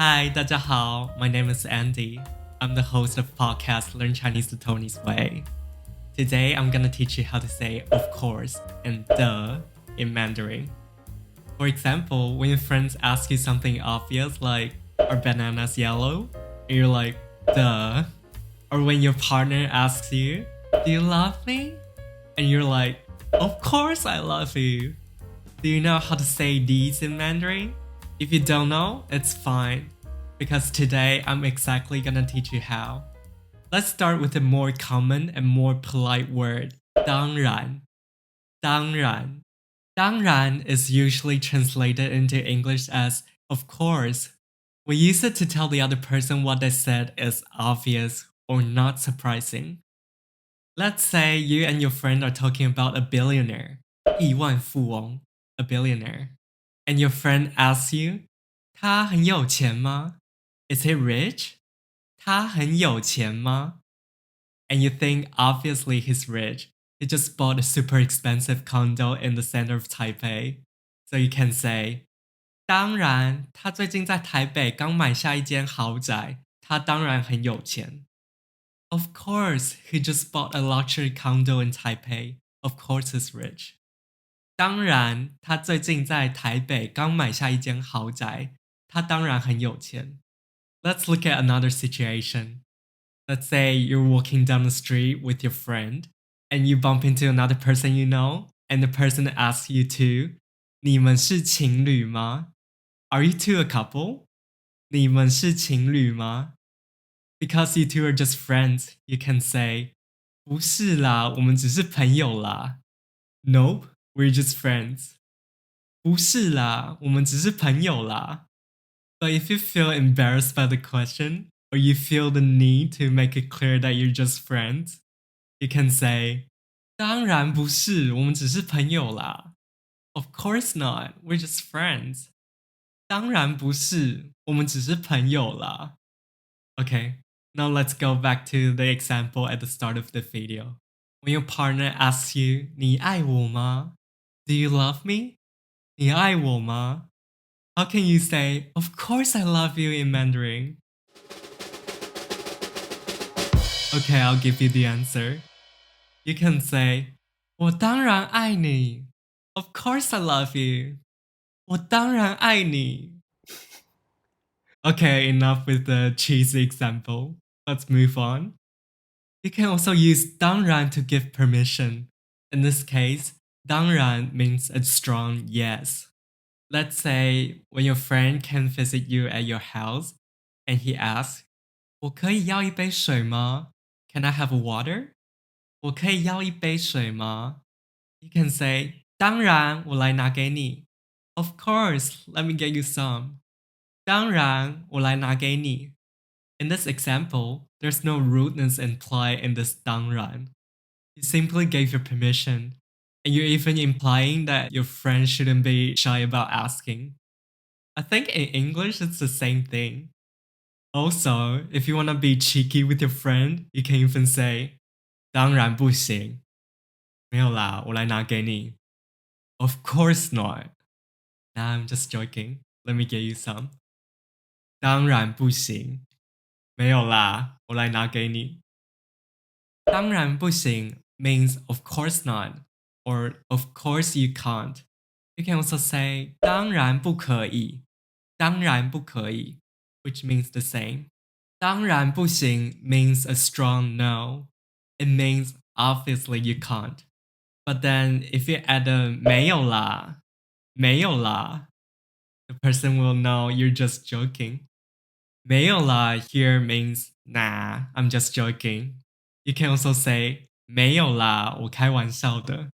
Hi, 大家好. My name is Andy. I'm the host of podcast Learn Chinese the Taiwanese way. Today, I'm gonna teach you how to say of course and duh in Mandarin. For example, when your friends ask you something obvious like, are bananas yellow? And you're like, duh. Or when your partner asks you, do you love me? And you're like, of course I love you. Do you know how to say these in Mandarin? If you don't know, it's fine, because today I'm exactly gonna teach you how. Let's start with a more common and more polite word, 当然. 当然. 当然 is usually translated into English as of course. We use it to tell the other person what they said is obvious or not surprising. Let's say you and your friend are talking about a billionaire, 亿万富翁, a billionaire. And your friend asks you, 他很有钱吗? Is he rich? 他很有钱吗? And you think obviously he's rich. He just bought a super expensive condo in the center of Taipei. So you can say, 当然，他最近在台北刚买下一间豪宅，他当然很有钱。Of course, he just bought a luxury condo in Taipei. Of course he's rich. 当然，他最近在台北刚买下一间豪宅，他当然很有钱。Let's look at another situation. Let's say you're walking down the street with your friend, and you bump into another person you know, and the person asks you too, 你们是情侣吗? Are you two a couple? 你们是情侣吗? Because you two are just friends, you can say, 不是啦，我们只是朋友啦。Nope, we're just friends. 不是啦，我们只是朋友啦。But if you feel embarrassed by the question, or you feel the need to make it clear that you're just friends, you can say, 当然不是，我们只是朋友啦。Of course not, we're just friends. 当然不是，我们只是朋友啦。Okay, now let's go back to the example at the start of the video. When your partner asks you, 你爱我吗? Do you love me? 你爱我吗? How can you say, of course I love you in Mandarin? Okay, I'll give you the answer. You can say, 我当然爱你. Of course I love you. 我当然爱你. Okay, enough with the cheesy example. Let's move on. You can also use 当然 to give permission. In this case, 当然 means a strong yes. Let's say when your friend can visit you at your house and he asks, 我可以要一杯水吗? Can I have a water? 我可以要一杯水吗? You can say, 当然，我来拿给你. Of course, let me get you some. 当然，我来拿给你. In this example, there's no rudeness implied in this 当然. You simply gave your permission, and you're even implying that your friend shouldn't be shy about asking. I think in English it's the same thing. Also, if you want to be cheeky with your friend, you can even say, 当然不行. 没有啦，我来拿给你. Of course not. Nah, I'm just joking. Let me get you some. 当然不行. 没有啦，我来拿给你. 当然不行 means of course not, or of course you can't. You can also say 当然不可以. 当然不可以, which means the same. 当然不行 means a strong no. It means obviously you can't. But then if you add a 没有啦, 没有啦, the person will know you're just joking. 没有啦 here means nah, I'm just joking. You can also say 没有啦，我开玩笑的。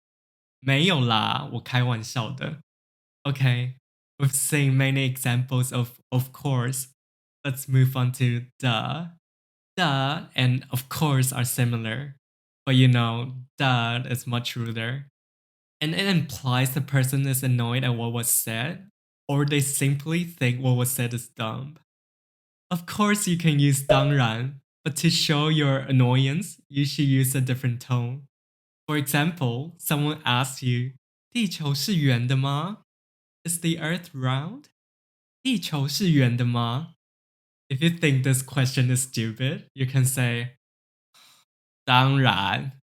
没有啦，我开玩笑的。Okay, we've seen many examples of course. Let's move on to duh. Duh and of course are similar, but you know, duh is much ruder. And it implies the person is annoyed at what was said, or they simply think what was said is dumb. Of course, you can use 当然, but to show your annoyance, you should use a different tone. For example, someone asks you, 地球是圆的吗? Is the earth round? 地球是圆的吗? If you think this question is stupid, you can say 当然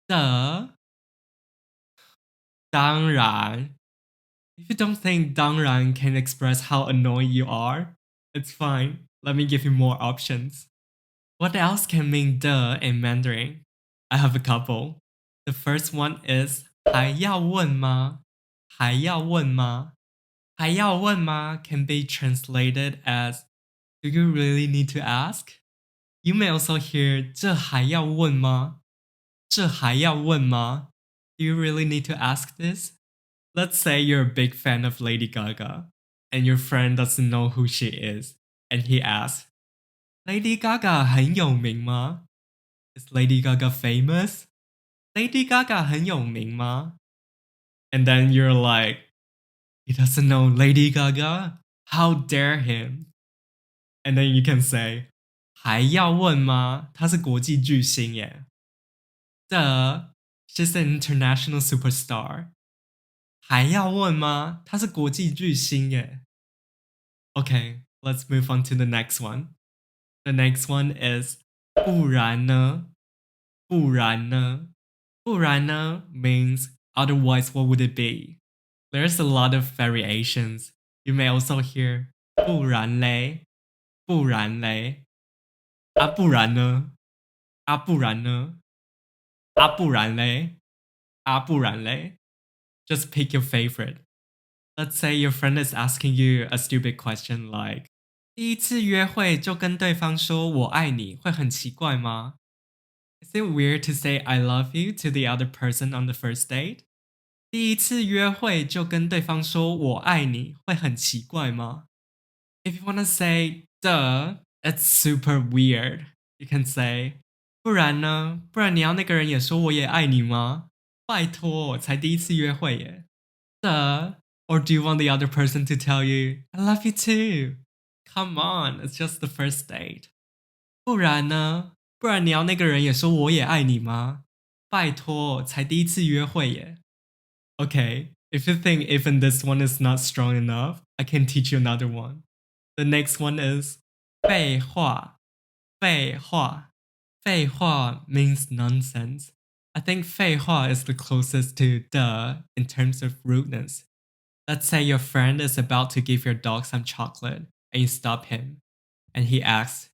当然 If you don't think 当然 can express how annoying you are, it's fine. Let me give you more options. What else can mean in Mandarin? I have a couple. The first one is 还要问吗？还要问吗？还要问吗 can be translated as Do you really need to ask? You may also hear 这还要问吗？这还要问吗？ Do you really need to ask this? Let's say you're a big fan of Lady Gaga and your friend doesn't know who she is, and he asks, Lady Gaga 很有名吗？ Is Lady Gaga famous? Lady Gaga 很有名吗？ And then you're like, he doesn't know Lady Gaga? How dare him? And then you can say, 还要问吗？她是国际巨星耶。Duh, she's an international superstar. 还要问吗？她是国际巨星耶。Okay, let's move on to the next one. The next one is 不然呢？不然呢？不然呢 means otherwise what would it be? There's a lot of variations. You may also hear 不然嘞，不然嘞，啊不然呢？啊不然呢？啊不然嘞，啊不然嘞。Just pick your favorite. Let's say your friend is asking you a stupid question like 第一次约会就跟对方说我爱你会很奇怪吗？ Is it weird to say I love you to the other person on the first date? 第一次约会就跟对方说我爱你会很奇怪吗？ If you want to say duh, it's super weird. You can say 不然呢？不然你要那个人也说我也爱你吗？拜托，才第一次约会耶。Duh. Or do you want the other person to tell you, I love you too? Come on, it's just the first date. 不然呢？不然你要那个人也说我也爱你吗？拜托，才第一次约会耶。Okay, if you think even this one is not strong enough, I can teach you another one. The next one is 废话，废话，废话 means nonsense. I think 废话 is the closest to duh in terms of rudeness. Let's say your friend is about to give your dog some chocolate and you stop him, and he asks,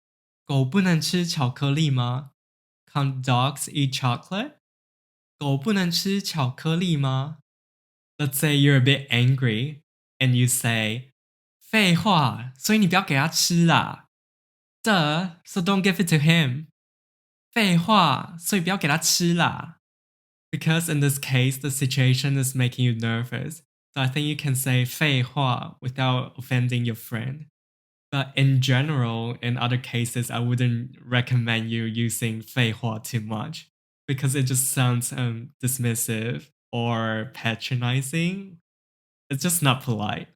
狗不能吃巧克力吗？ Can't dogs eat chocolate? 狗不能吃巧克力吗？ Let's say you're a bit angry and you say, 废话，所以你不要给他吃啦。Duh, so don't give it to him. 废话，所以不要给他吃啦。Because in this case, the situation is making you nervous. So I think you can say 废话 without offending your friend. But in general, in other cases, I wouldn't recommend you using 废话 too much because it just sounds dismissive or patronizing. It's just not polite.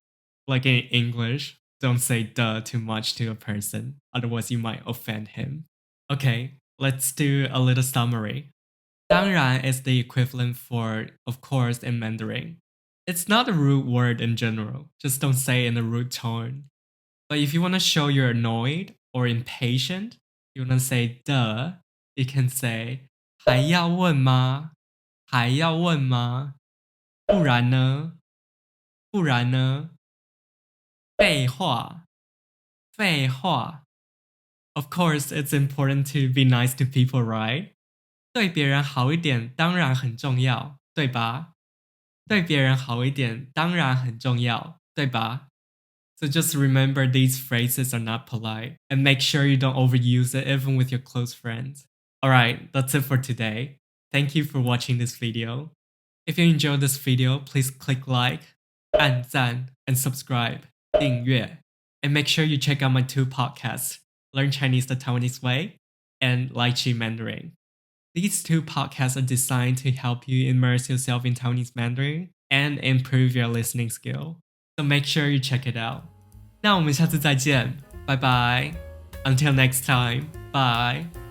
Like in English, don't say duh too much to a person, otherwise you might offend him. Okay, let's do a little summary. 当然 is the equivalent for of course in Mandarin. It's not a rude word in general, just don't say it in a rude tone. But if you want to show you're annoyed or impatient, you want to say duh, you can say 还要问吗？还要问吗？不然呢？不然呢？废话，废话。Of course, it's important to be nice to people, right? 对别人好一点当然很重要，对吧？对别人好一点当然很重要，对吧？ So just remember these phrases are not polite and make sure you don't overuse it even with your close friends. Alright, that's it for today. Thank you for watching this video. If you enjoyed this video, please click like, 按赞 and subscribe, 订阅 and make sure you check out my two podcasts, Learn Chinese the Taiwanese Way and Lychee Mandarin. These two podcasts are designed to help you immerse yourself in Taiwanese Mandarin and improve your listening skill. So make sure you check it out. 那我们下次再见，拜拜。Until next time, bye.